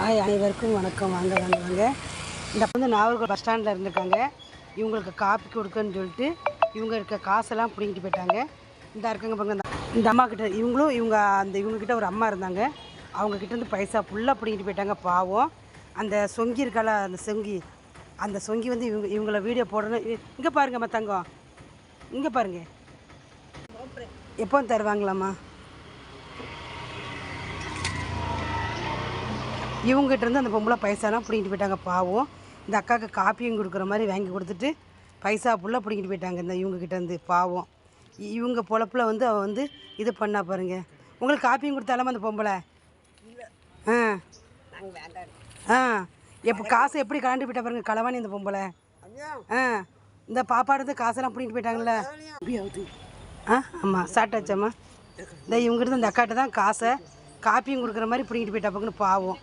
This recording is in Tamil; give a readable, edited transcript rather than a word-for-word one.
ஹாய், அனைவருக்கும் வணக்கம். வாங்க வாங்க வாங்க. இந்த வந்து நாகர்கோவில் பஸ் ஸ்டாண்டில் இருந்திருக்காங்க. இவங்களுக்கு காப்பி கொடுக்குன்னு சொல்லிட்டு இவங்க இருக்க காசெல்லாம் பிடிங்கிட்டு போயிட்டாங்க. இந்த இருக்காங்க பாருங்க, இந்த அம்மா கிட்ட இவங்கக்கிட்ட ஒரு அம்மா இருந்தாங்க. அவங்கக்கிட்டேருந்து பைசா ஃபுல்லாக பிடிங்கிட்டு போயிட்டாங்க. பாவம். அந்த சொங்கி இருக்கால, அந்த சொங்கி வந்து இவங்கள வீடியோ போடணும். இங்கே பாருங்கம்மா தங்கம், இங்கே பாருங்கள். எப்போ தருவாங்களாம்மா? இவங்ககிட்ட இருந்து அந்த பொம்பளை பைசாலாம் பிடிங்கிட்டு போயிட்டாங்க. பாவம். இந்த அக்காவுக்கு காப்பியும் கொடுக்குற மாதிரி வாங்கி கொடுத்துட்டு பைசா ஃபுல்லாக பிடிங்கிட்டு போயிட்டாங்க இந்த இவங்ககிட்டேருந்து. பாவம். இவங்க பொழப்பில் வந்து அவள் வந்து இது பண்ணா பாருங்க. உங்களுக்கு காப்பியும் கொடுத்தாலாமா அந்த பொம்பளை? ஆ ஆ எப்போ காசை எப்படி கலண்டு போயிட்டா பாருங்க, களவாணி இந்த பொம்பளை. ஆ இந்த பாப்பாடு காசெல்லாம் பிடிங்கிட்டு போயிட்டாங்கல்ல. ஆமாம், சாப்பிட்டாச்சாம்மா. இந்த இவங்ககிட்ட அந்த அக்காட்ட தான் காசை காப்பியும் கொடுக்குற மாதிரி பிடிங்கிட்டு போயிட்டா பாருங்கன்னு. பாவம்.